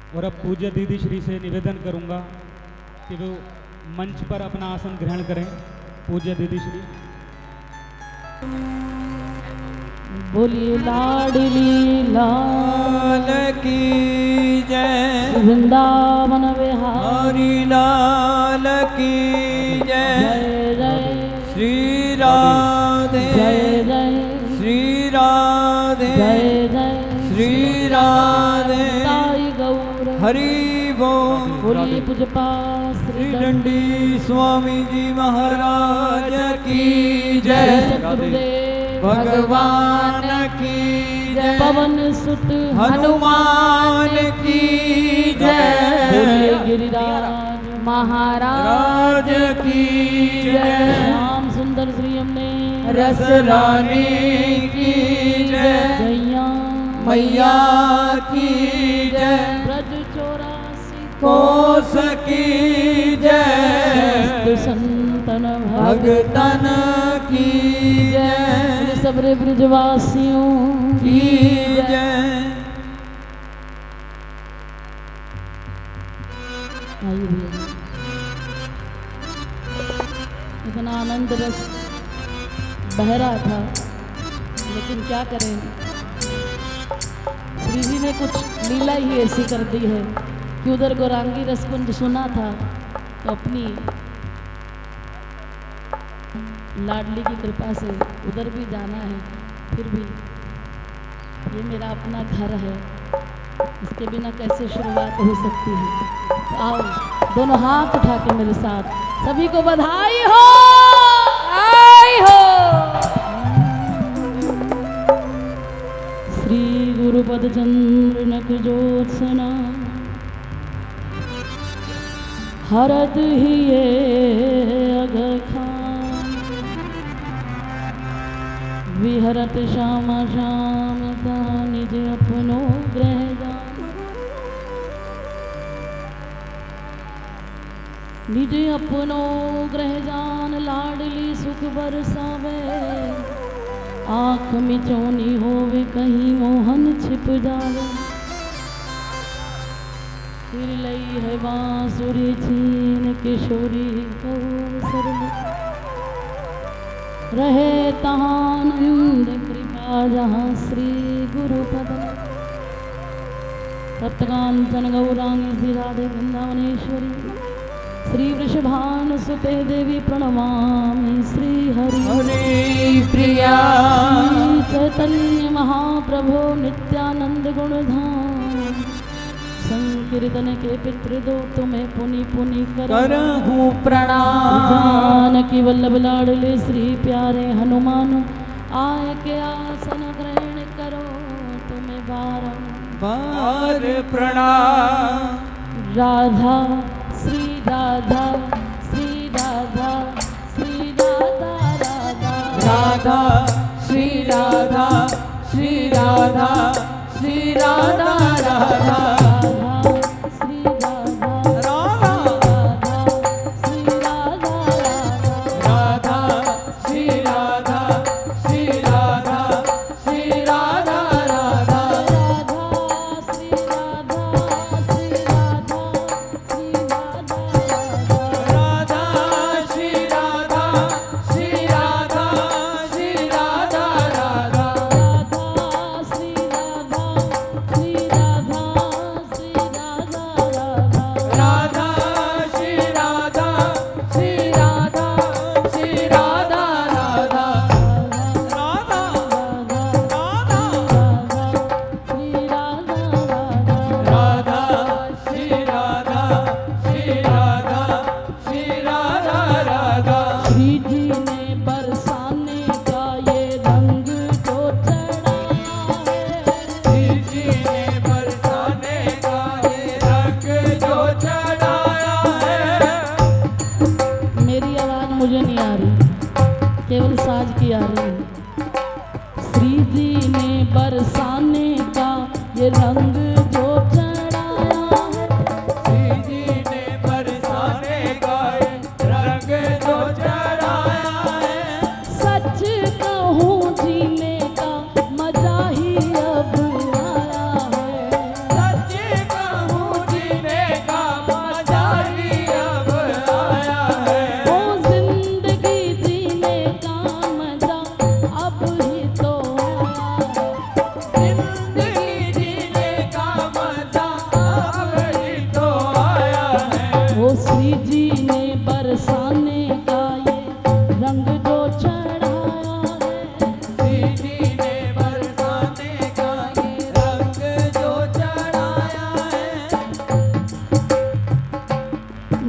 और अब पूज्य दीदी श्री से निवेदन करूंगा कि वो मंच पर अपना आसन ग्रहण करें। पूज्य दीदी श्री। बोलिए लाडली लाल की जय, वृंदावन बिहारी हरि लाल की जय। जय जय श्री राधे, जय जय श्री राधे, जय जय श्री राधे। साई गौर हरि बोल। बोलिए पूजपा श्री दंडी स्वामी जी महाराज की जय। सतगुरुदेव भगवान की जय। पवन सुत हनुमान की जय। बोलिए गिरिराज महाराज राज की जय। श्याम सुंदर श्री हमने रस रानी की जय। गैया मैया की जय। ब्रज 84 कोस की जय। संतन भगतन की जय। सबरे ब्रजवासियों की जय। आइए भैया। इतना आनंद रस बह रहा था, लेकिन क्या करें, श्री जी ने कुछ लीला ही ऐसी कर दी है कि उधर गौरांगी रसकुंज सुना था तो अपनी लाडली की कृपा से उधर भी जाना है। फिर भी ये मेरा अपना घर है, इसके बिना कैसे शुरुआत हो सकती है। तो आओ दोनों हाथ उठा के मेरे साथ सभी को बधाई हो, आई हो। श्री गुरुपद चंद्र नख ज्योत्सना हरद ही ये अघ खान विहरत श्याम श्यामता निज अपनो ग्रह जान। निज अपनो ग्रह जान लाडली सुख बरसावे। आँख मिचौनी होवे कहीं मोहन छिप जावे। फिर लई है बांसुरी छीन किशोरी कौसर में। रहे तहानंद कृपा जहाँ श्री गुरुपद। सप्तकांचन गौरांगी श्री राधे वृंदावनेश्वरी। श्री वृषभान सुते देवी प्रणमामि श्री हरि हरि प्रिया। श्री चैतन्य महाप्रभो नित्यानंद गुणधाम। संकीर्तन के पितृ दो तुम्हें पुनि पुनि करहूँ प्रणाम। जानकी वल्लभ लाडले श्री प्यारे हनुमान। आए के आसन ग्रहण करो तुम्हें बारंबार प्रणाम। राधा श्री राधा श्री राधा श्री राधा राधा राधा श्री राधा श्री राधा श्री राधा राधा।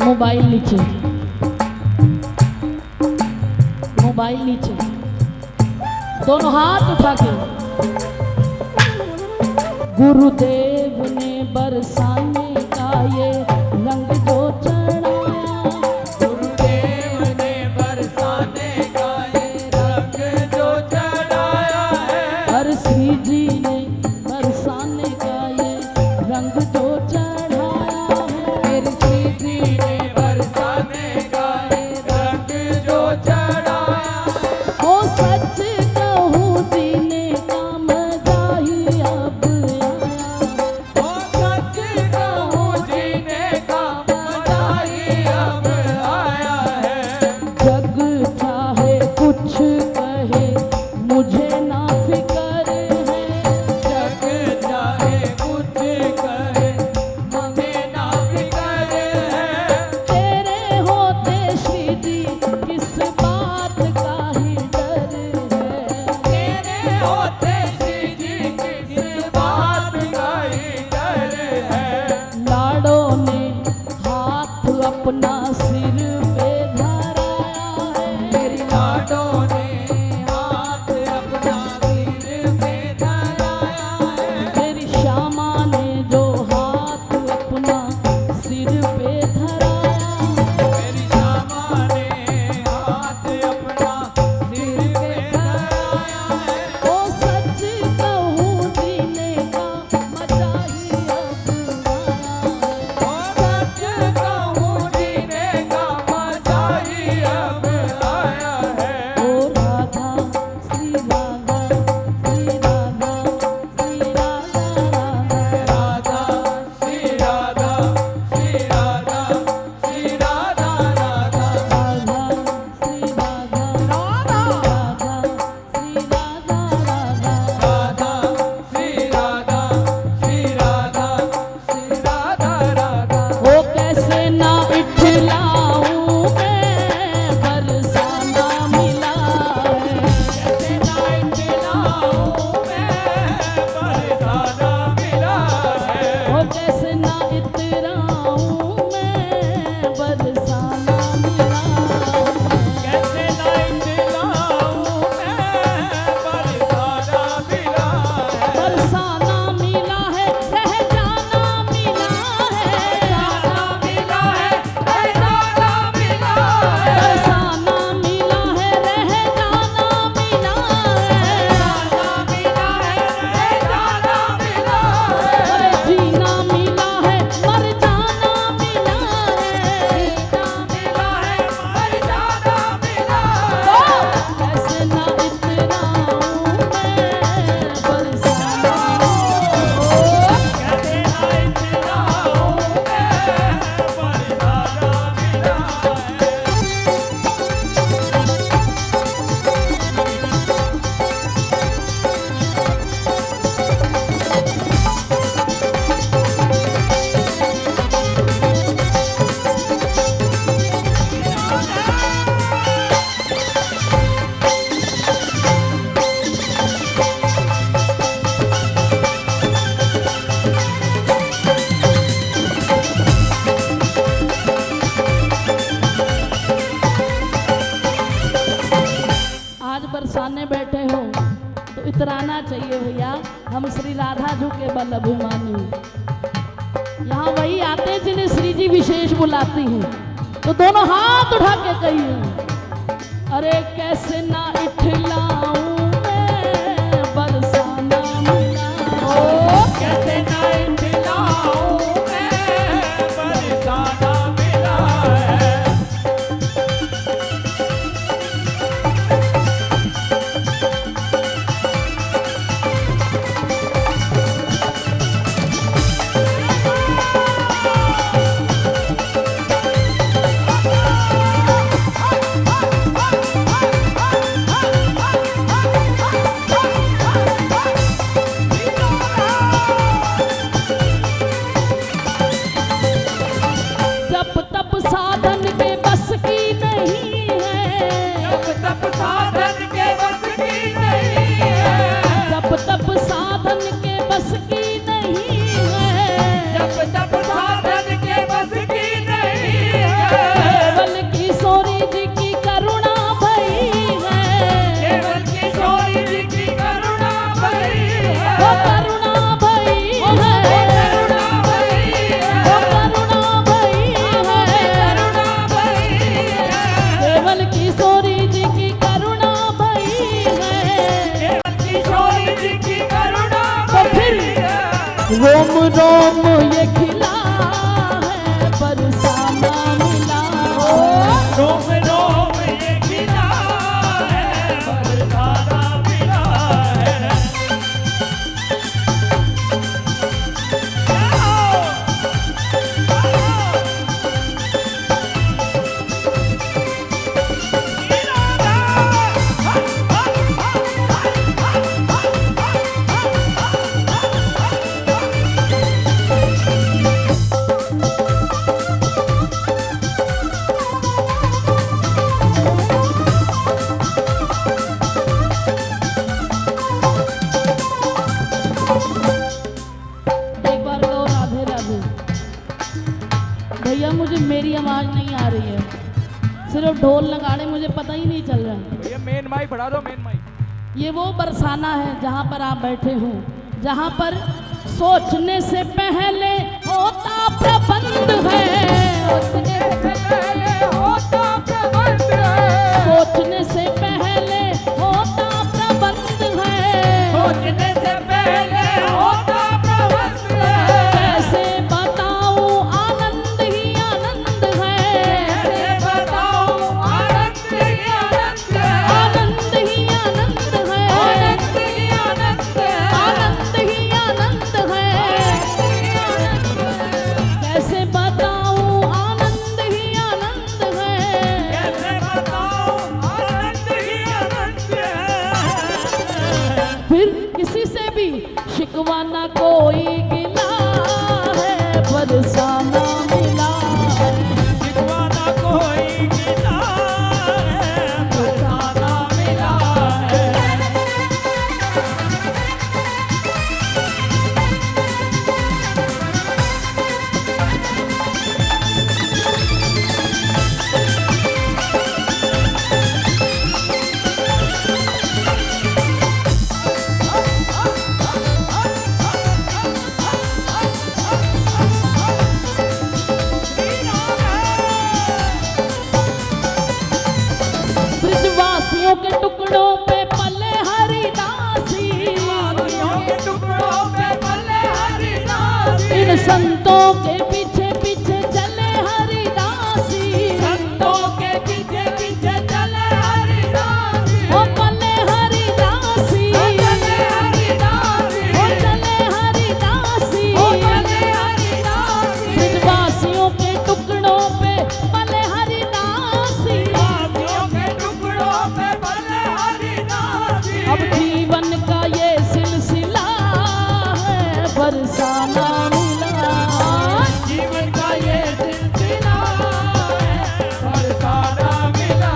मोबाइल नीचे, मोबाइल नीचे, दोनों हाथ उठा के। गुरुदेव ने बरसाने का ये रंग जो चढ़ाया, गुरुदेव ने बरसाने का ये रंग जो चढ़ाया है। हर श्री जी ने बरसाने का ये रंग जो चढ़ाया है। मेरे श्री जी ने बरसाने का ये रंग जो चढ़ाया है। ओ सच कहूँ जीने का मजा ही अब आया। ओ सच कहूँ जीने का मजा ही अब आया है। जग चाहे कुछ कहे मुझे ना फिकर है। जग चाहे कुछ कहे मुझे ना फिकर है। तेरे होते श्री जी किस बात का ही डर है। तेरे होते श्री जी किस बात का ही डर है। लाड़ों ने हाथ अपना सिर पे धराया है। मेरी लाडों ने हाथ अपना सिर पे धराया है। मेरी श्यामा ने जो हाथ अपना सिर पे धराया है। मेरी श्यामा ने हाथ अपना सिर पे धराया है। ओ सच कहूँ जीने का मजा ही अब आया है। ओ सच कहूँ जीने का मजा ही अब आया है। ओ राधा श्री राधा श्री राधा श्री राधा राधा राधा श्री राधा श्री राधा श्री राधा राधा राधा श्री राधा राधा श्री राधा राधा राधा श्री राधा श्री राधा श्री राधा राधा। ओ कैसे ना इठलाऊं मैं बरसाना मिला है। कैसे ना इतलाऊं मैं बरसाना मिला है। ओ कैसे ना इतराऊं मैं बरसाना मिला है। कैसे ना इतलाऊं मैं बरसाना मिला है। बरसाना मिला है रह जाना मिला है। जाना मिला है जाना मिला है। बरसाना मिला है रह जाना मिला है। जाना मिला है जाना मिला है। अरे जीना मिला है मर जाना मिला है। जीना मिला है मर जाना मिला है। ओ कैसे ना इतराऊं मैं बरसाना। कैसे ना इतलाऊं मैं बरसाना मिला है। आज बरसाने बैठे हो तो इतराना चाहिए भैया। हम श्री राधा जी के बल अभिमानी। यहाँ वही आते हैं जिन्हें श्री जी विशेष बुलाती हैं। तो दोनों हाथ उठा के कहिए, अरे कैसे ना इठलाऊं मैं बरसाना मिला। ओ कैसे ना इतलाऊं मैं बरसाना मिला है। भैया मुझे मेरी आवाज़ नहीं आ रही है, सिर्फ ढोल नगाड़े मुझे पता ही नहीं चल रहा है। भैया मेन माइक बढ़ा दो, मेन माइक। ये वो बरसाना है जहाँ पर आप बैठे हो, जहाँ पर सोचने से पहले होता प्रबंध है, सोचने से पहले होता प्रबंध है, सोचने से पहले होता प्रबंध है, सोचने से पहले होता प्रबंध है। कैसे बताऊं आनंद ही आनंद है, कैसे बताऊं आनंद ही आनंद है, आनंद ही आनंद है, आनंद ही आनंद है, आनंद ही आनंद है। कैसे बताऊं आनंद ही आनंद है, कैसे बताऊं आनंद ही आनंद है। फिर किसी से भी शिकवा ना कोई गिला है, बरसाना मिला है, शिकवाना कोई गिला है, बरसाना मिला है। ब्रिजवासियों के टुकड़ों पे पले हरिदासी, वादियों के टुकड़ों पे पले हरिदासी, इन संतों के पीछे पीछे चले हरिदासी, संतों के पीछे पीछे चले हरिदासी, ओ पले हरिदासी, चले हरिदासी, ओ चले हरिदासी, चले हरिदासी। ब्रिजवासियों के टुकड़ों पे पले हरिदासी, वादियों के टुकड़ों पे पले हरिदासी। अब जीवन का ये सिलसिला है, बरसाना मिला। जीवन का ये सिलसिला है, बरसाना मिला।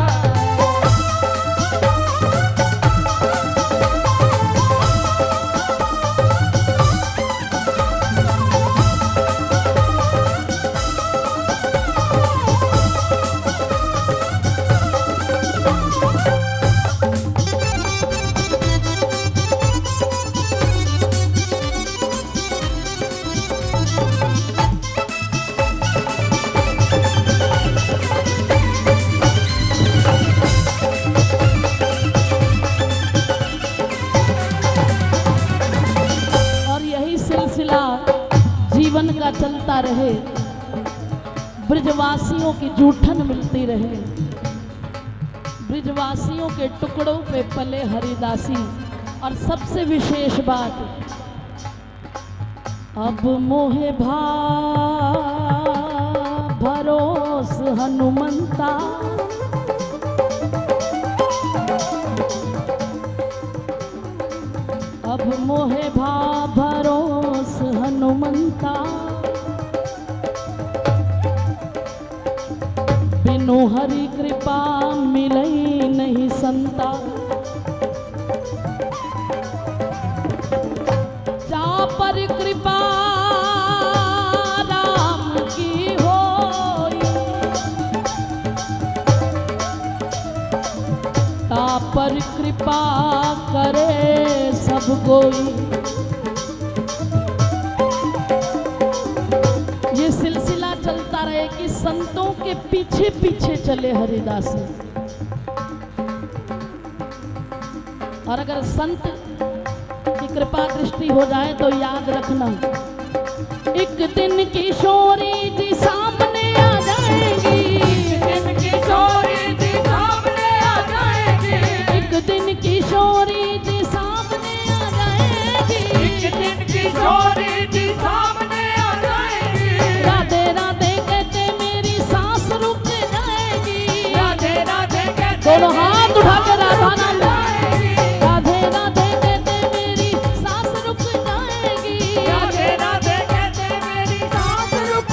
और यही सिलसिला जीवन का चलता रहे, ब्रिजवासियों की जूठन मिलती रहे, ब्रिजवासियों के टुकड़ों पे पले हरिदासी। और सबसे विशेष बात, अब मोहे भरोस हनुमंता, अब मोहे भरोस हनुमंता, बिनु हरि कृपा मिलई नहीं संता, जा पर कृपा राम की होई, ता पर कृपा करे सब कोई। ये सिलसिला चलता रहे कि संतों के पीछे पीछे चले हरिदासी। और अगर संत की कृपा दृष्टि हो जाए तो याद रखना, एक दिन किशोरी जी सामने आ जाएंगी, एक दिन किशोरी जी सामने आ जाएगी, एक दिन किशोरी जी सामने आ जाएंगी, एक दिन किशोरी जी सामने आ जाएगी। राधे राधे कहते मेरी सांस रुक जाएगी, राधे राधे कहते दोनों हाथ उठा के राधा नाम लो। जाएगी, राधे राधे कहते मेरी सांस रुक जाएगी, राधे राधे कहते मेरी सांस रुक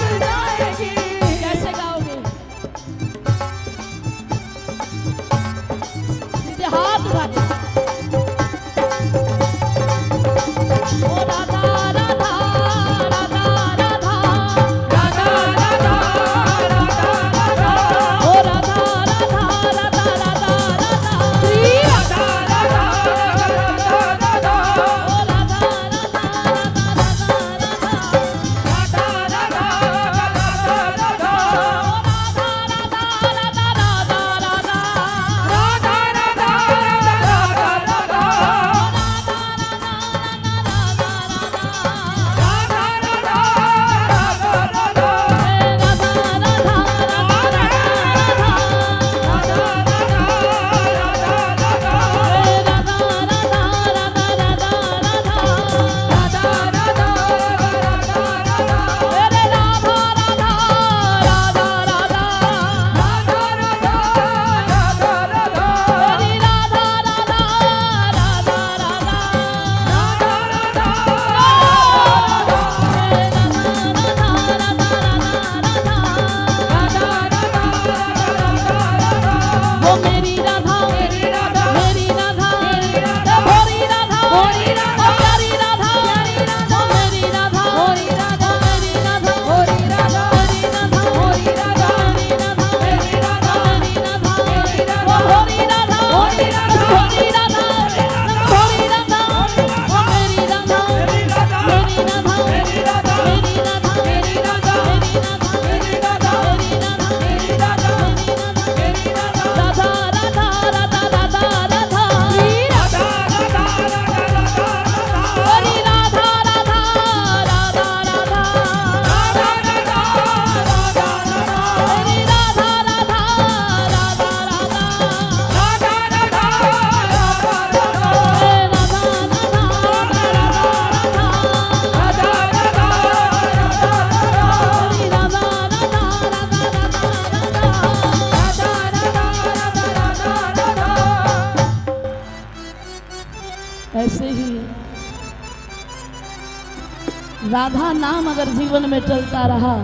राधा नाम अगर जीवन में चलता रहा,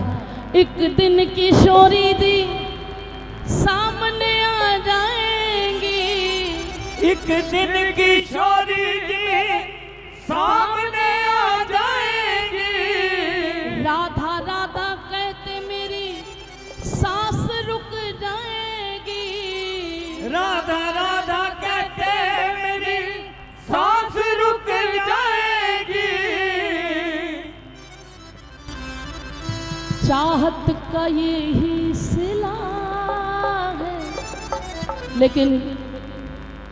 एक दिन किशोरी जी सामने आ जाएंगी। एक दिन किशोरी जी सामने आ जाएंगी। राधा राधा कहते मेरी सांस रुक जाएगी। राधा राधा कहते मेरी सांस रुक जाएगी। चाहत का ये ही सिला है, लेकिन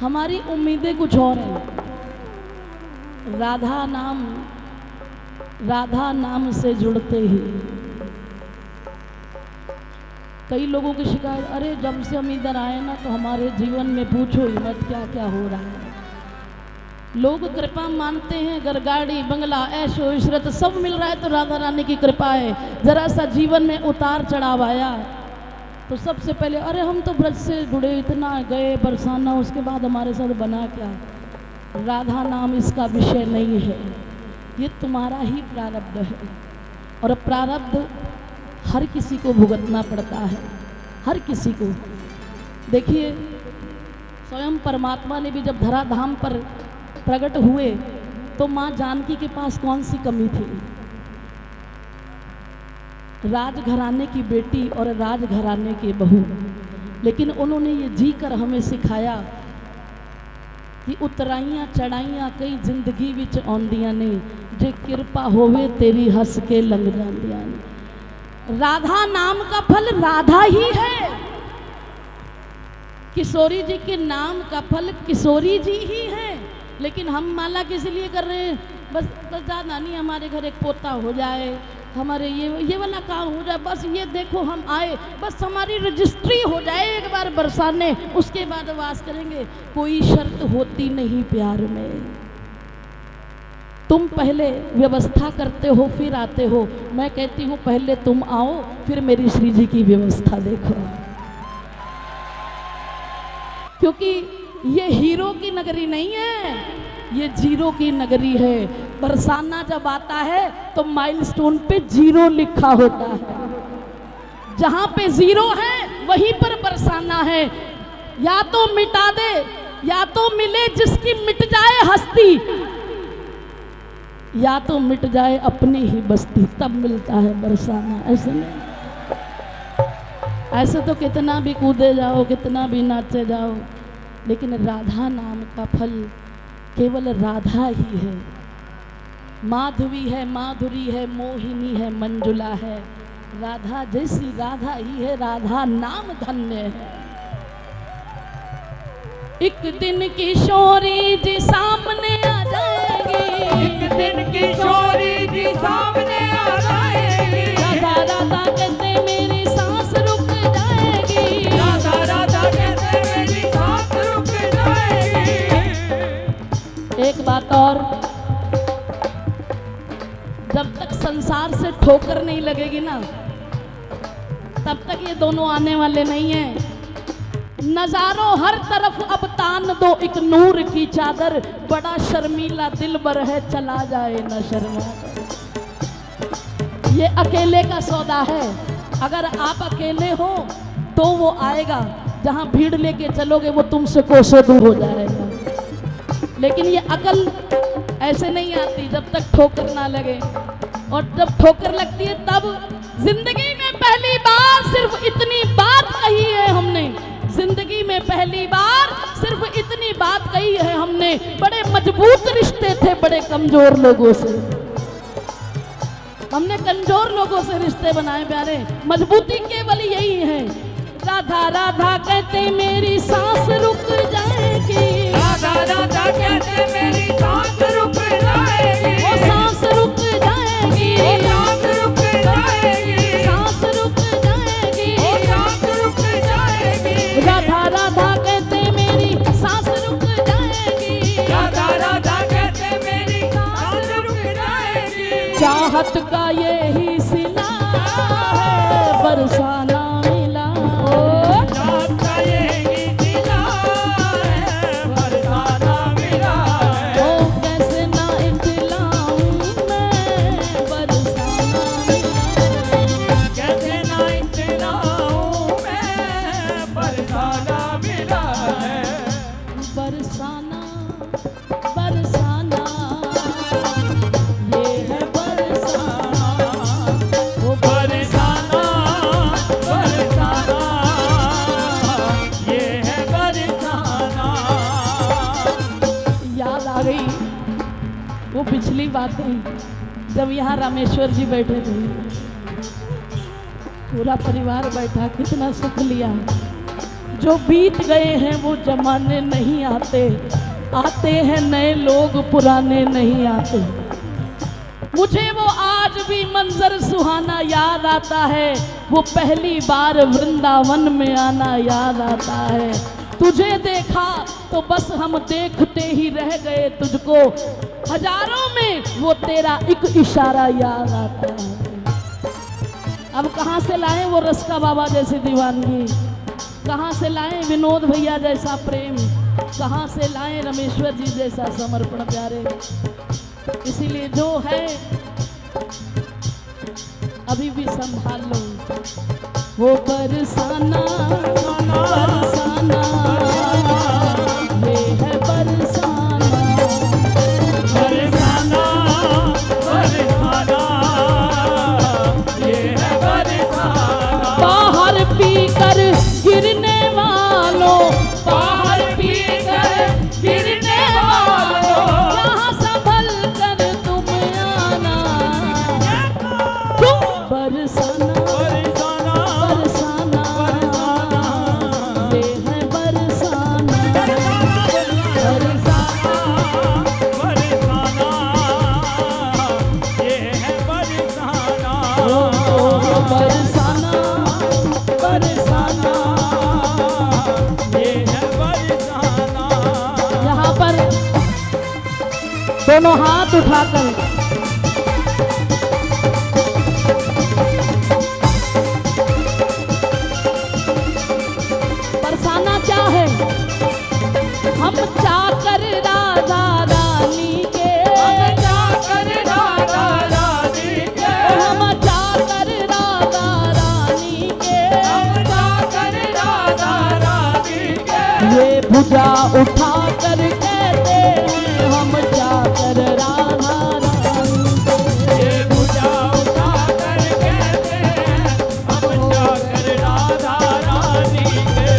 हमारी उम्मीदें कुछ और हैं। राधा नाम से जुड़ते ही कई लोगों की शिकायत, अरे जब से हम इधर आए ना तो हमारे जीवन में पूछो ही मत क्या क्या हो रहा है। लोग कृपा मानते हैं, घर गाड़ी बंगला ऐशो इशरत सब मिल रहा है तो राधा रानी की कृपा है। जरा सा जीवन में उतार चढ़ाव आया तो सबसे पहले अरे हम तो ब्रज से जुड़े, इतना गए बरसाना, उसके बाद हमारे साथ बना क्या। राधा नाम इसका विषय नहीं है, ये तुम्हारा ही प्रारब्ध है और प्रारब्ध हर किसी को भुगतना पड़ता है, हर किसी को। देखिए स्वयं परमात्मा ने भी जब धराधाम पर प्रकट हुए तो माँ जानकी के पास कौन सी कमी थी। राजघराने की बेटी और राजघराने की बहू, लेकिन उन्होंने ये जी कर हमें सिखाया कि उतराइयाँ चढ़ाइयाँ कई जिंदगी विच आउंदियां ने, जे कृपा होवे तेरी हंस के लंघ जांदियां ने। राधा नाम का फल राधा ही है। किशोरी जी के नाम का फल किशोरी जी ही है। लेकिन हम माला किस लिए कर रहे हैं, बस ज़्यादा नहीं, हमारे घर एक पोता हो जाए, हमारे ये वाला काम हो जाए, बस ये देखो हम आए, बस हमारी रजिस्ट्री हो जाए एक बार बरसाने, उसके बाद वास करेंगे। कोई शर्त होती नहीं प्यार में। तुम पहले व्यवस्था करते हो फिर आते हो, मैं कहती हूँ पहले तुम आओ फिर मेरी श्री जी की व्यवस्था देखो। क्योंकि ये हीरो की नगरी नहीं है, ये जीरो की नगरी है। बरसाना जब आता है तो माइलस्टोन पे जीरो लिखा होता है। जहां पे जीरो है वहीं पर बरसाना है। या तो मिटा दे या तो मिले जिसकी मिट जाए हस्ती, या तो मिट जाए अपनी ही बस्ती, तब मिलता है बरसाना। ऐसे नहीं, ऐसे तो कितना भी कूदे जाओ, कितना भी नाचे जाओ, लेकिन राधा नाम का फल केवल राधा ही है। माधवी है, माधुरी है, मोहिनी है, मंजुला है, राधा जैसी राधा ही है। राधा नाम धन्य है। एक दिन किशोरी जी सामने आ जाएगी। एक दिन किशोरी जी सामने आ जाएगी। राधा राधा कहते मेरी सांस रुक जाएगी। राधा राधा कहते मेरी सांस रुक जाएगी। एक बात और, जब तक संसार से ठोकर नहीं लगेगी ना तब तक ये दोनों आने वाले नहीं हैं। नजारों हर तरफ अब तान दो एक नूर की चादर, बड़ा शर्मीला दिलबर है चला जाए न शर्मा। ये अकेले का सौदा है। अगर आप अकेले हो तो वो आएगा, जहां भीड़ लेके चलोगे वो तुमसे कोसों दूर हो जाएगा। लेकिन ये अकल ऐसे नहीं आती जब तक ठोकर ना लगे, और जब ठोकर लगती है तब जिंदगी में पहली बार सिर्फ इतनी बात कही है हमने। जिंदगी में पहली बार सिर्फ इतनी बात कही है हमने, बड़े मजबूत रिश्ते थे बड़े कमजोर लोगों से। हमने कमजोर लोगों से रिश्ते बनाए प्यारे, मजबूती केवल यही है। राधा राधा कहते मेरी सांस रुक जाएगी। राधा राधा कहते मेरी सांस रुक जाएगी। वो सांस रुक जाएगी। वो सांस रुक जाएगी। सांस रुक जाएगी। वो सांस रुक जाएगी। राधा राधा कहते मेरी सांस रुक जाएगी। राधा राधा कहते मेरी सांस रुक जाएगी। चाहत का ये ही सिला है बरसाना मिला। चाहत का ये ही सिला है बरसाना मिला है। ओ कैसे ना इतलाऊं मैं पिछली बातें जब यहाँ रामेश्वर जी बैठे थे, पूरा परिवार बैठा, कितना सुख लिया। जो बीत गए हैं वो जमाने नहीं आते, आते हैं नए लोग, पुराने नहीं आते। मुझे वो आज भी मंजर सुहाना याद आता है, वो पहली बार वृंदावन में आना याद आता है। तुझे देखा तो बस हम देखते ही रह गए तुझको, हजारों में वो तेरा एक इशारा याद आता है। अब कहाँ से लाएं वो रस्का बाबा जैसी दीवानगी, कहाँ से लाएं विनोद भैया जैसा प्रेम, कहाँ से लाएं रमेश्वर जी जैसा समर्पण प्यारे। इसीलिए जो है अभी भी संभाल लो। वो बरसाना बरसाना, ये है बरसाना बरसाना बरसाना, ये है बरसाना। बाहर पीकर गिरने वालों, बाहर पीकर गिरने वालों, यहाँ संभल कर तुम आना। क्यों बरसाना बरसाना बरसाना, ये है बरसाना बरसाना, ये है बरसाना। ओ बरसाना बरसाना। ये है बरसाना। यहाँ पर दोनों हाथ उठाकर बरसाना क्या है? हम चाकर राधा रानी के, हम जाकर राधा रानी के, हम चाकर राधा रानी के, हम जाकर राधा रानी के। ये भुजा उठा कर कहते हैं हम जाकर राधा रानी के। ये भुजा उठाकर कहते हैं हम जाकर राधा रानी के।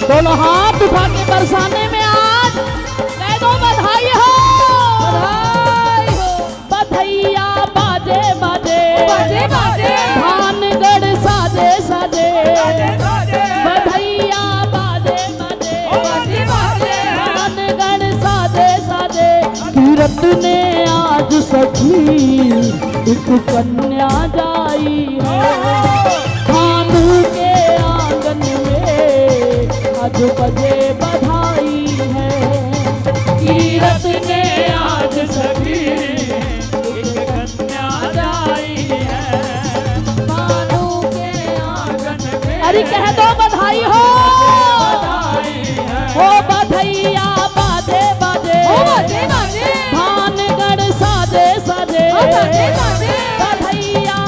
दोनों हाथ उठा के बरसाने में आज कह दो बधाई हो, बधाई हो। बधैया बाजे बाजे बाजे बाजे, भानगढ़ साजे साजे, बाजे बाजे, बधैया बाजे बाजे बाजे बाजे। भानगढ़ साजे साजे। कीरत ने आज सखी एक कन्या जाई है, भानु के आंगन में आज बजे बधाई है। कीरत ने आज सभी एक कन्या जाई है, भानु के आंगन में अरे कह दो बधाई हो, बधाई है। हो बधैया बाजे बाजे, बाजे बाजे, भानगढ़ साजे साजे, बाजे बाजे, बधैया।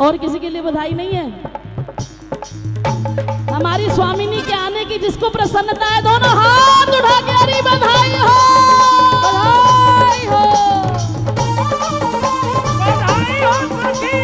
और किसी के लिए बधाई नहीं है? हमारी स्वामिनी के आने की जिसको प्रसन्नता है दोनों हाथ उठा के अरे बधाई हो, बधाई हो। बधाई हो सखी।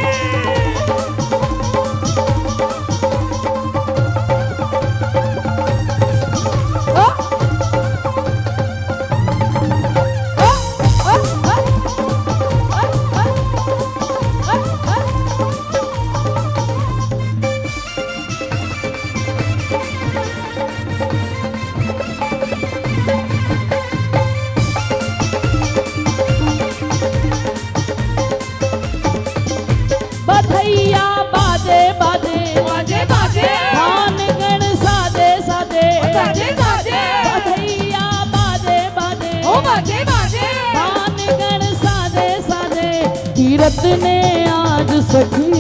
बधैया बाजे बाजे, बाजे बाजे, भानगढ़ साजे साजे, बाजे बाजे, बधैया बाजे बाजे, बाजे बाजे। भानगढ़ साजे साजे। कीरत ने आज सखी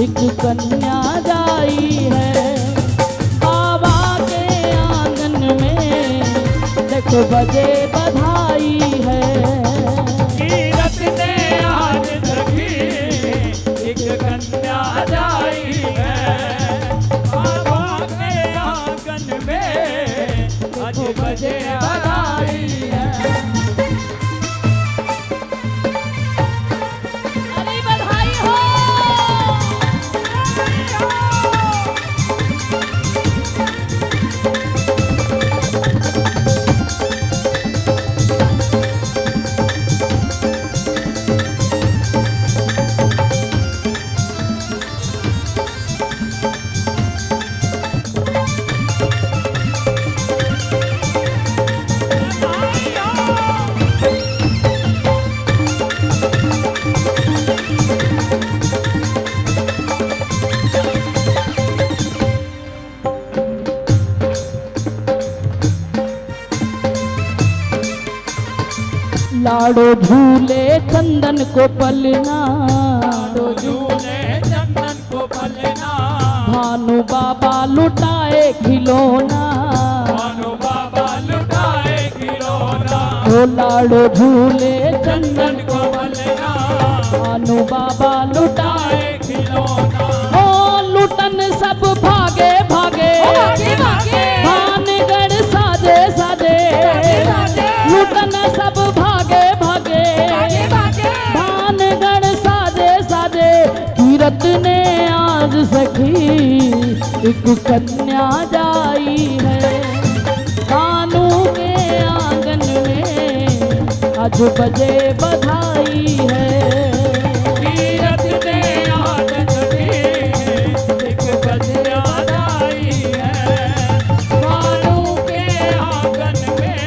एक कन्या जाई है, बाबा के आंगन में देखो बजे बधाई है। कीरत ने आज सखी एक कन्या जाई है, बाबा के आंगन लाडो झूले चंदन को पलना, लाडो झूले चंदन को पलना, भानु बाबा लुटाए खिलौना, भानु बाबा लुटाए खिलौना, ओ लाडो झूले चंदन चंदन को पलना, भानु बाबा लुटाए लुटाए खिलौना। ओ लुटन सब भागे भागे, भागे भागे, भानगढ़ साजे साजे, साजे, लुटन सब भागे भागे, भागे भागे, भानगढ़ साजे साजे। कीरत ने आज सखी एक कन्या जाई है, कानू के आंगन में आज बजे बधाई है। कीरत ने आज सखी एक कन्या लाई है, कानू के आंगन में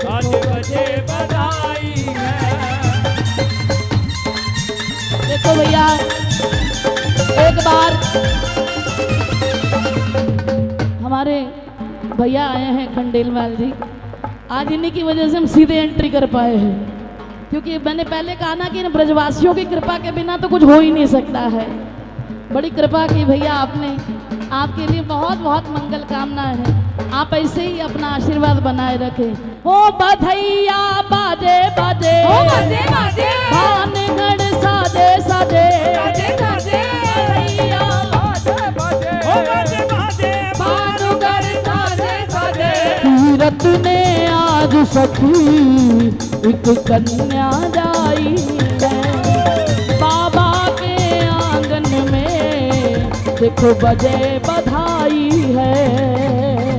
आज बजे बधाई है। देखो भैया, एक बार हमारे भैया आए हैं खंडेलवाल जी, आज इन्हीं की वजह से हम सीधे एंट्री कर पाए हैं, क्योंकि मैंने पहले कहा ना कि इन ब्रजवासियों की कृपा के बिना तो कुछ हो ही नहीं सकता है। बड़ी कृपा की भैया आपने, आपके लिए बहुत बहुत मंगल कामनाएं हैं। आप ऐसे ही अपना आशीर्वाद बनाए रखें। ओ बधैया बाजे बाजे, ओ बाजे बाजे, भानगढ़ साजे साजे, साजे साजे, बधैया बाजे बाजे, ओ बाजे बाजे, भानुगढ़ साजे साजे। कीरत ने आज सखी एक कन्या जाई है, बाबा के आंगन में देखो बजे बधाई है।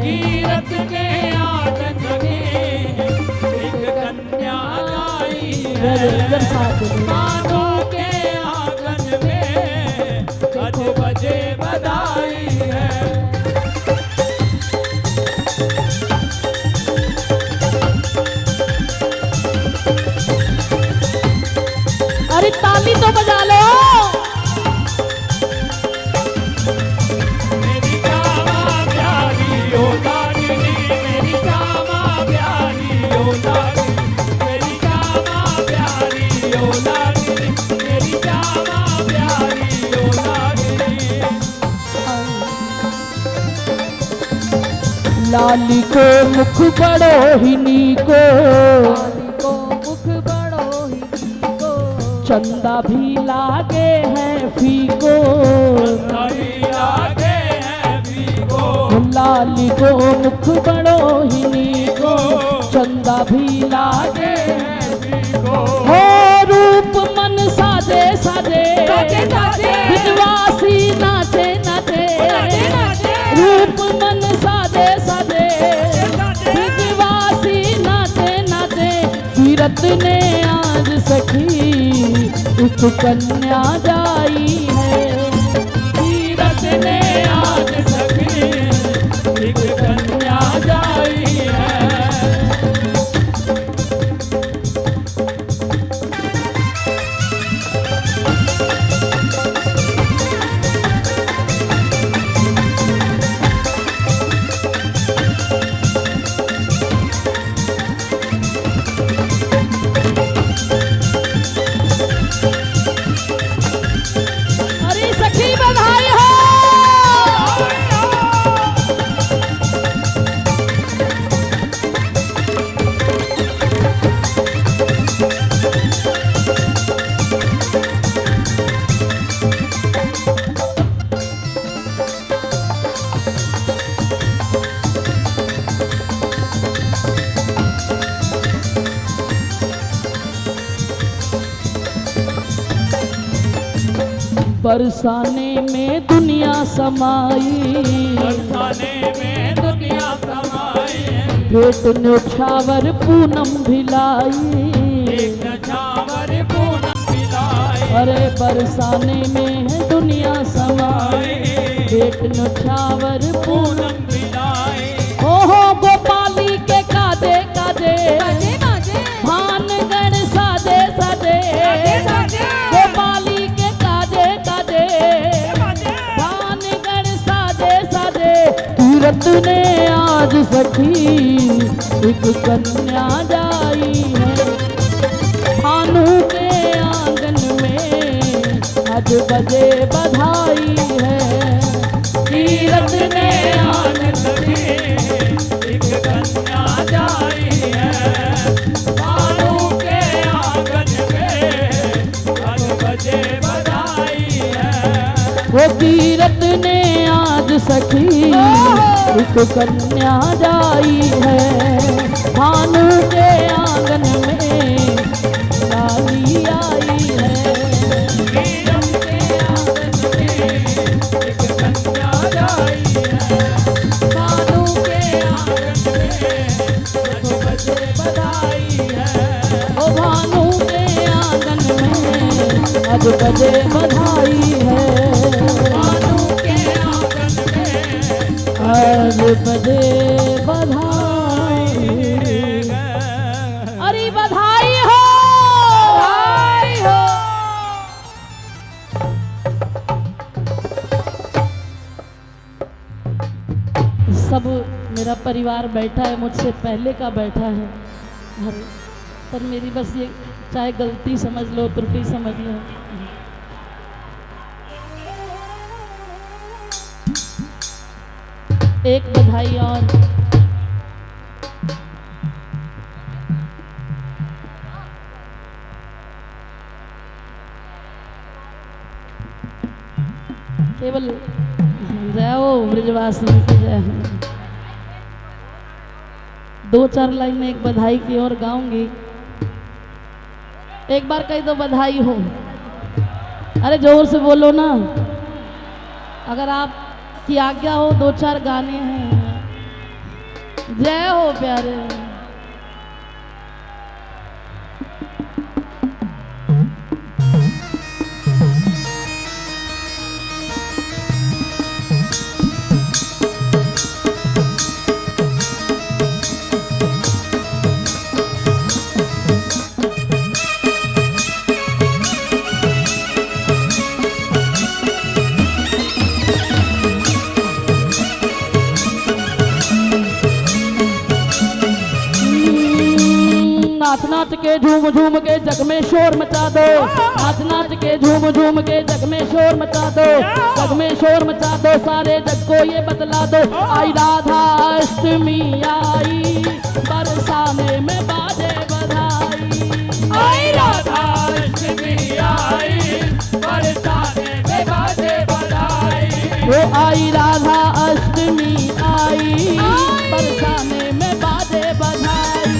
कीरत के आंगन में एक कन्या लाई है, कानू के आंगन में आज बजे बधाई है। अरे ताली तो बजा लो। मेरी श्यामा प्यारी ओ दागिनी, मेरी श्यामा प्यारी ओ दागिनी, मेरी श्यामा प्यारी ओ दागिनी, मेरी श्यामा प्यारी ओ दागिनी। लाली को मुख बड़ो हिनी को, मुख बड़ो ही को, चंदा भी लागे है फीको, सभी लागे हैं भीगो, लाली को मुख बड़ो हिनी को, चंदा भी लागे हैं भीगो, हो रूप मन साजे साजे, साजे साजे, विधवासी नाचे नाचे, नाचे नाचे, रूप मन साजे साजे, साजे, विधवासी नाचे नाचे। कीरत ने आज सखी एक कन्या जाई है, कीरत ने आज सखी एक कन्या जाई है। अरे सखी बधाई हो। बरसाने में दुनिया समाई, बरसाने में दुनिया समाई है, पेट न्योछावर पूनम भिलाई, एक नछावर पूनम पिलाई, अरे बरसाने में है दुनिया समाई, पेट न्योछावर पूनम। पूनम पिलाई, ओहो गोपाली के काजे काजे, बाजे बाजे, भानगढ़ साजे साजे, साजे साजे, गोपाली के काजे काजे, बाजे, भानगढ़ साजे साजे। कीरत ने आज सखी एक कन्या जाई है, आज बजे बधाई है। तीरथ ने आन सखी एक कन्या जाई है, भानु के आंगन में आज बजे बधाई है। वो तीरथ ने आज सखी एक कन्या जाई है, भानु के आंगन में लाली आई है। तीरथ के आंगन में एक कन्या जाई है, भानु के आंगन में आज बजे बधाई है। ओ भानु के आंगन में आज बजे बधाई है। भानु के आंगन में आज बजे बधाई। अरे बधाई हो, बधाई हो। सब मेरा परिवार बैठा है, मुझसे पहले का बैठा है घर, पर मेरी बस ये चाहे गलती समझ लो, त्रुटि समझ लो। एक बधाई और, केवल जय हो ब्रजवासिनी की जय हो। दो चार लाइन में एक बधाई की और गाऊंगी। एक बार कही तो बधाई हो। अरे जोर से बोलो ना, अगर आप की आज्ञा हो। दो चार गाने हैं। जय हो प्यारे। नाच नाच के झूम झूम के जग में शोर मचा दो, नाच नाच के झूम झूम के जग में शोर मचा दो, जग में शोर मचा दो, सारे जग को ये बतला दो। आई राधा अष्टमी आई, बरसाने में बाजे बधाई। आई राधा अष्टमी आई, बरसाने में बाजे बधाई। वो आई राधा अष्टमी आई, बरसाने में बाजे बधाई।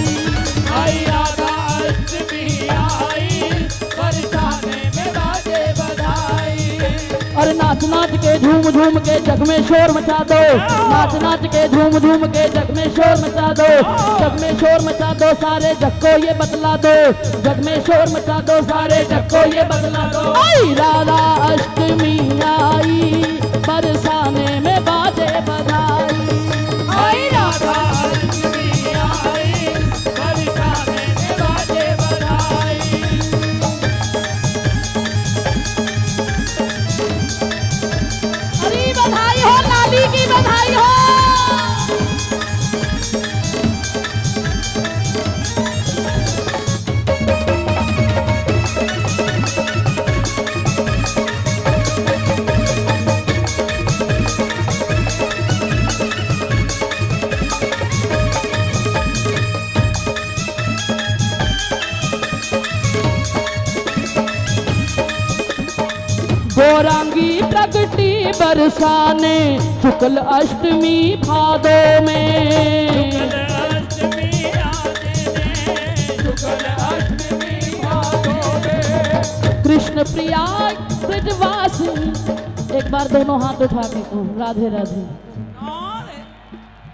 आई राधा अष्टमी आई, बरसाने में बाजे बधाई। और नाच नाच के झूम झूम के जग में शोर मचा दो, नाच नाच के झूम झूम के जग में शोर मचा दो, जग में शोर मचा दो, सारे जग को ये बतला दो, जग में शोर मचा दो, सारे जग को ये बतला दो। आई राधा अष्टमी आई, बरसाने में बाजे बधाई। आई राधा अष्टमी आई, बरसाने में बाजे बधाई। अरे बधाई हो, लाली की बधाई हो। गौरांगी प्रगति बरसाने, शुक्ल अष्टमी भादो में। अष्टमी आने, शुक्ल अष्टमी भादो में। कृष्ण प्रिया ब्रजवासी। एक बार दोनों हाथ उठा के कहो राधे राधे।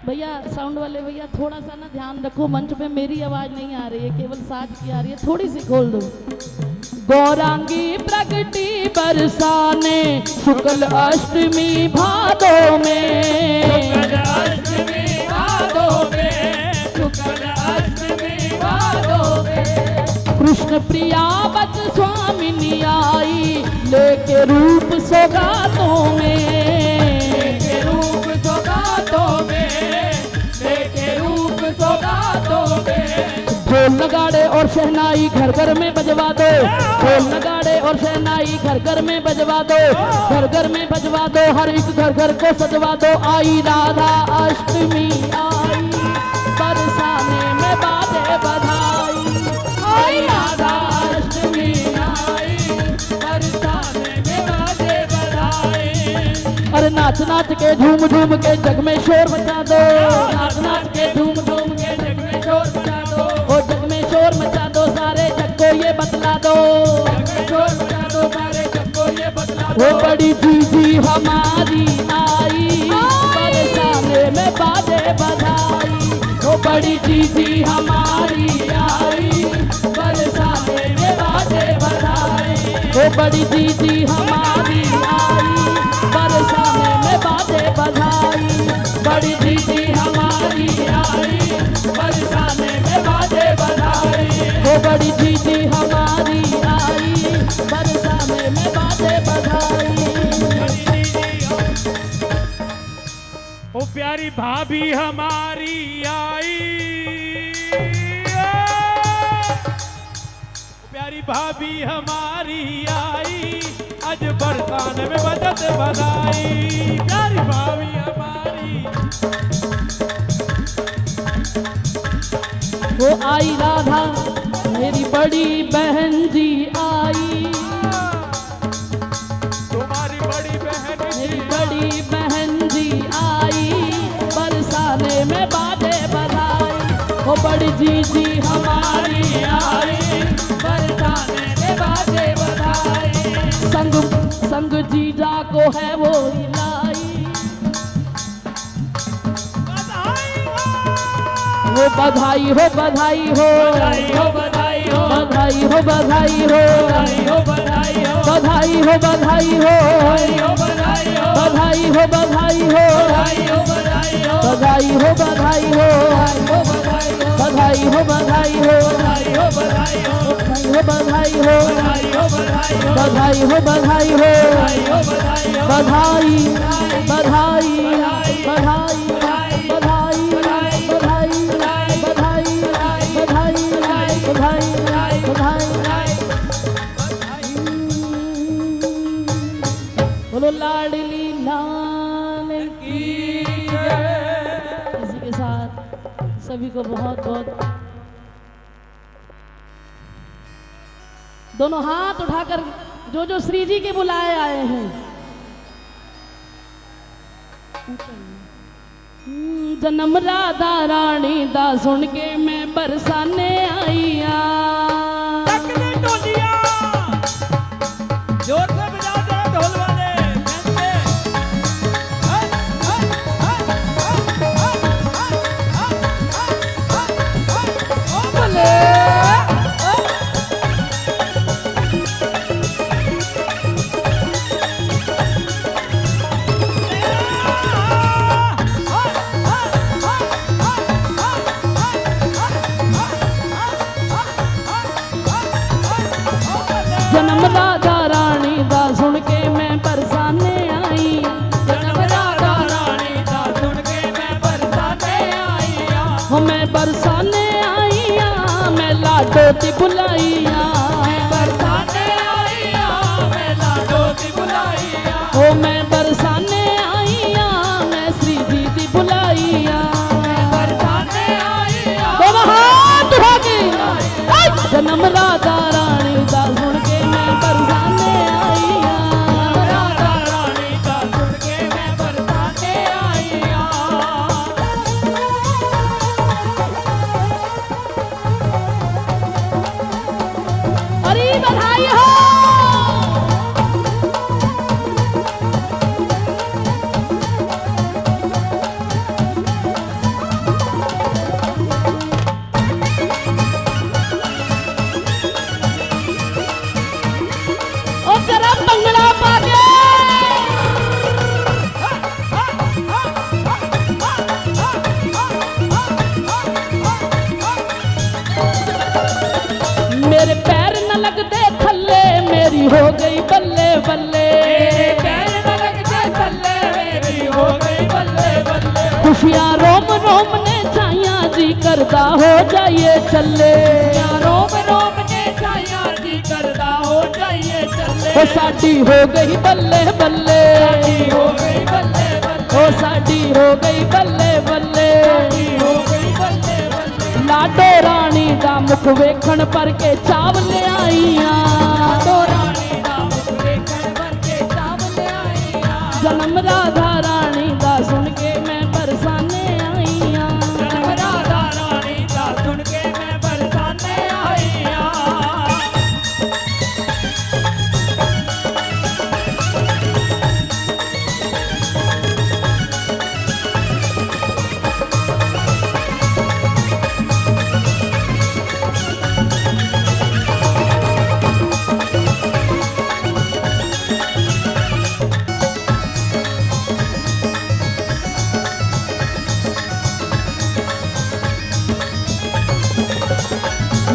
भैया साउंड वाले भैया थोड़ा सा ना ध्यान रखो, मंच पे मेरी आवाज नहीं आ रही है, केवल साज की आ रही है, थोड़ी सी खोल दो। गौरांगी प्रगति बरसाने, शुक्ल अष्टमी भादो में। शुक्ल अष्टमी भादो में, शुक्ल अष्टमी भादो में। कृष्ण प्रिया बच स्वामिनी आई, लेके रूप सौगातों में। लेके रूप सौगातों में, लेके रूप सौगातों में। जो ढोल नगाड़े और शहनाई घर घर में बजवा दो, ढोल नगाड़े और शहनाई घर घर में बजवा दो, घर घर में बजवा दो, हर एक घर घर को सजवा दो। आई राधा अष्टमी आई, बरसाने में बाजे बधाई। आई राधा अष्टमी आई, बरसाने में बाजे बधाई। अरे नाच नाच के झूम झूम के जग में शोर मचा दो, नाच नाच के झूम झूम के जग में शोर मचा दो, ओ जग में शोर मचा दो, सारे जग को ये बतला दो, जग में शोर मचा दो, सारे जग को ये बतला दो। वो बड़ी जीजी हमारी आई, बरसाने में बाजे बधाई। वो बड़ी जीजी हमारी आई, बरसाने में बाजे बधाई। वो बड़ी जीजी हमारी आई, बरसाने में बाजे बधाई। बड़ी दीदी हमारी आई, बरसाने में बाजे बधाई। वो बड़ी दीदी हमारी आई, बरसाने में बाजे बधाई। ओ प्यारी भाभी हमारी आई, प्यारी भाभी हमारी आई, आज बरसाने में बजत बधाई। प्यारी भाभी हमारी, वो आई राधा मेरी बड़ी बहन जी आई, तुम्हारी बड़ी बहन मेरी बड़ी बहन जी आई, बरसाने में बाजे बधाई। वो बड़ी जीजी हमारी आई, बरसाने में बाजे बधाई। संग संग जीजा को है वो लाई, वो बधाई हो बधाई हो, बधाई हो बधाई हो, बधाई हो बधाई हो, बधाई हो बधाई हो, बधाई हो बधाई हो, बधाई हो बधाई हो, बधाई हो बधाई हो, बधाई हो बधाई हो, बधाई हो बधाई हो, बधाई हो बधाई हो, बधाई हो बधाई हो, बधाई हो बधाई हो, बधाई बधाई बधाई बधाई बधाई बधाई बधाई बधाई। बोलो लाडली लाल की जय। इसी के साथ सभी को बहुत बहुत दोनों हाथ उठाकर जो जो श्री जी के बुलाए आए हैं, जन्म राधा रानी दा सुन के मैं बरसाने आई आ। जोर से बजा दो ढोल वाले, जन्म राधा रानी दा सुन के मैं बरसाने आई, जन्म राधा रानी दा सुन के मैं बरसाने आई आ। हो मैं बरसाने आई आ, मैं लाडो ती बुलाई आ, बरसाने आई आ, मैं लाडो दी बुलाई आ। हो मैं बरसाने आई आ, मैं श्री जी दी बुलाई आ। बरसाने आई आ, दोनों हाथ उठा के जन्म राधा रानी दा सुन के मैं बरसाने आई आ। राधा रानी दा सुन के मैं बरसाने आई आ। अरे बधाई हो। और जरा भंगड़ा पा के मेरे पैर न लगते थल्ले, मेरी हो गई बल्ले बल्ले। पैर न लगते थल्ले, मेरी हो गई बल्ले बल्ले। खुशियाँ रोम रोम ने छाइया जी जी करदा हो जाइए चले, रोम रोम ने छाया जी करदा हो जाइए चले। ओ साडी हो गई बल्ले बल्ले, साडी हो गई बल्ले बल्ले, ओ साडी हो गई बल्ले बल्ले। साडी हो गई बल्ले बल्ले। लाडो रानी दा मुख वेखण पर के चावल आईया, लाडो रानी दा मुख वेखण पर के चावल आईया। जन्म राधा रानी दा सुन के मैं बरसाने आईया, जन्म राधा रानी दा सुन के मैं बरसाने आईया।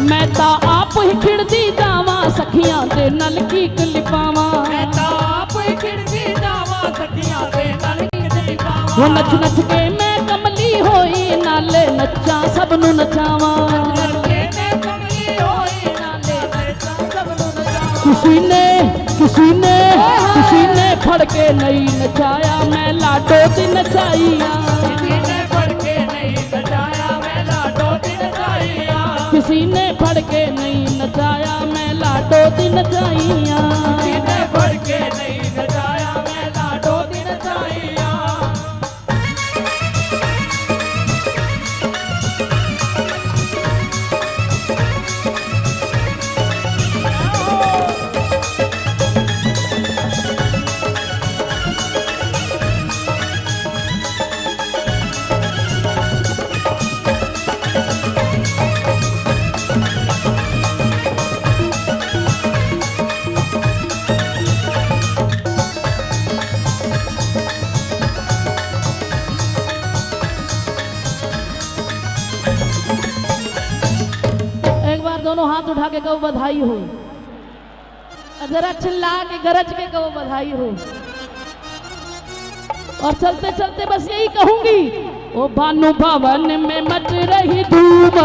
मैं ता आप ही खिड़दी जावा सखियां दे नल की कलिपावा, मैं तां आप ही खिड़दी जावा सखियां दे नल की कलिपावा। वो नच नच के मैं कमली होई नाले नच्चा सब नु नचावा। नचे ने कमली होई नाले नचा सब नु नचावा। किसी ने फड़ के नहीं नचाया, मैं लाडो दी नचाईया, किसी ने फड़ के नहीं नचाया, मैं लाडो दी नचाईया। किसी ने फड़ के नहीं नचाया, मैं लाडो दी नचाईया। किसी ने फड़ के नहीं नचाया, मैं लाडो दी नचाईया। एक बार दोनों हाथ उठा के कहो बधाई हो, जरा चिल्ला के गरज के कहो बधाई हो। और चलते चलते बस यही कहूंगी, ओ भानु भवन में मच रही धूम,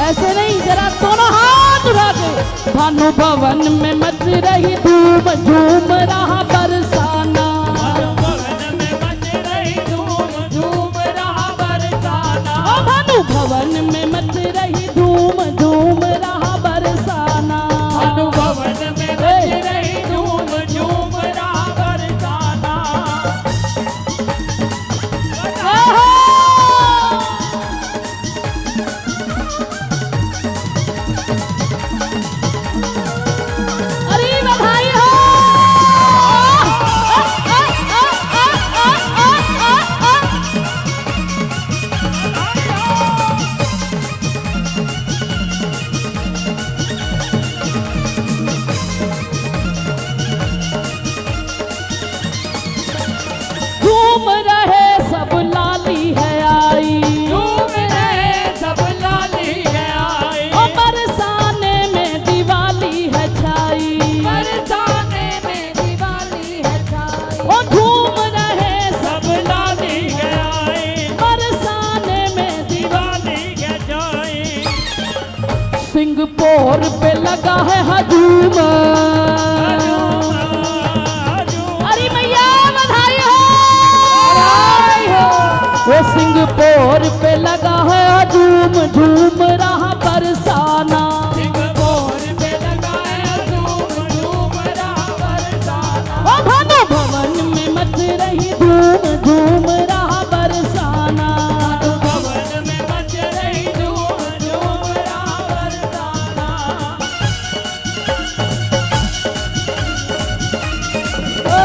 ऐसे नहीं, जरा दोनों हाथ उठा के। भानु भवन में मच रही धूम, झूम रहा बरसाना, भानु भवन में मच रही धूम, झूम रहा बरसाना। ओ भानु भवन में मच रही धूम, झूम रहा बरसाना। भानु भवन में मच रही धूम, झूम रहा बरसाना। अरे बधाई हो। घूम रहे सब लाली है आई, झूम रहे सब लाली है आई। ओ बरसाने में दिवाली है छाई, बरसाने में दिवाली है छाई। ओ झूम रहे सब सब लाली है आई, बरसाने में दिवाली है छाई। सिंगपोर पे लगा है हजूम। अरे मैया बधाई हो। वो सिंगपोर पे लगा है हजूम, झूम रहा बरसाना। सिंगपोर पे लगा है धूम, झूम रहा बरसाना। ओ भानु भवन में मच रही धूम, झूम रहा बरसाना। भानु भवन में मच रही धूम, झूम रहा बरसाना। ओ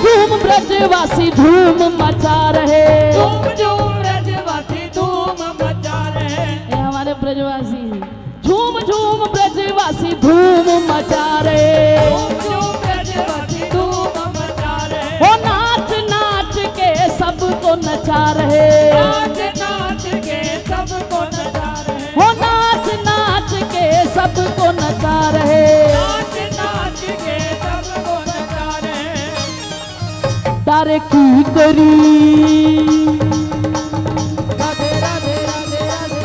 झूम ब्रजवासी धूम मचा रहे। झूम झूम ब्रजवासी धूम मचा रहे। ये हमारे ब्रजवासी झूम झूम ब्रजवासी धूम मचा रहे। झूम झूम ब्रजवासी धूम मचा रहे। हो नाच नाच के सबको नचा रहे। नाच नाच के सबको नचा रहे। हो नाच नाच के सबको नचा रहे। नाच नाच के सबको नचा रहे। तारे की करी राधे राधे राधे राधे।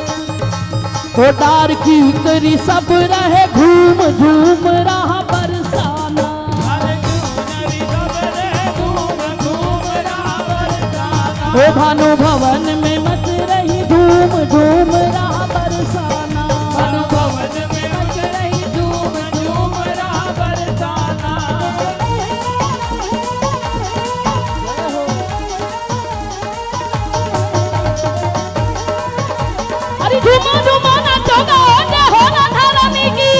हो डार की करी सब रहे घूम झूम रहा बरसाना। अरे झूमरी सब रहे घूम घूम रहा बरसाना। हो भानु भवन में मच रही धूम झूम रहा बरसाना। भानु भवन में मच रही झूम झूम रहा बरसाना। अरे झूमा झूमा नाचोगा हो राधा रानी की।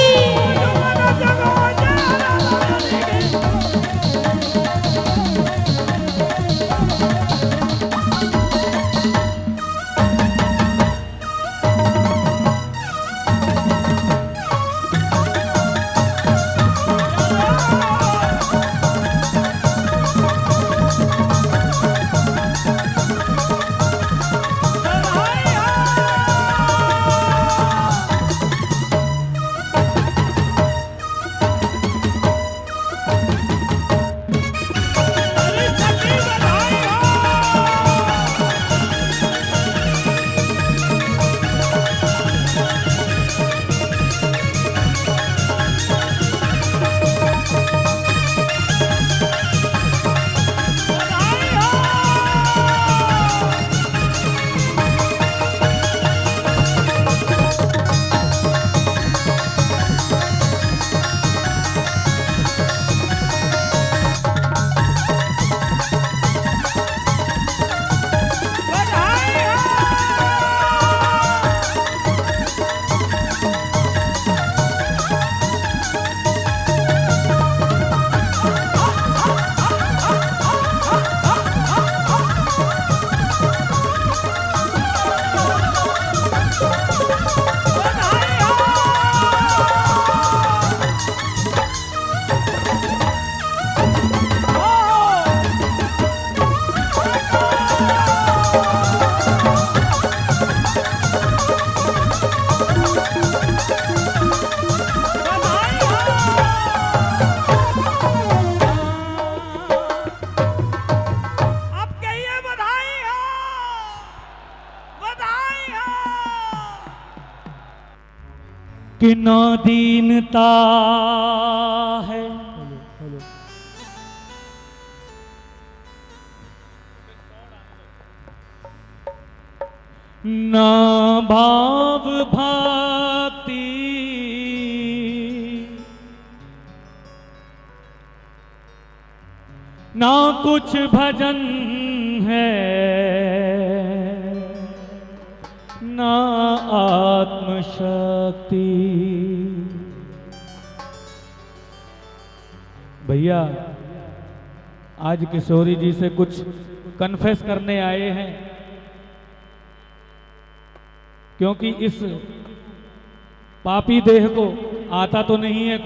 कि ना दीनता है ना भाव भक्ति ना कुछ भजन है ना आत्मशक्ति। भैया आज किशोरी जी से कुछ कन्फेस करने आए हैं, क्योंकि इस पापी देह को आता तो नहीं है कुछ,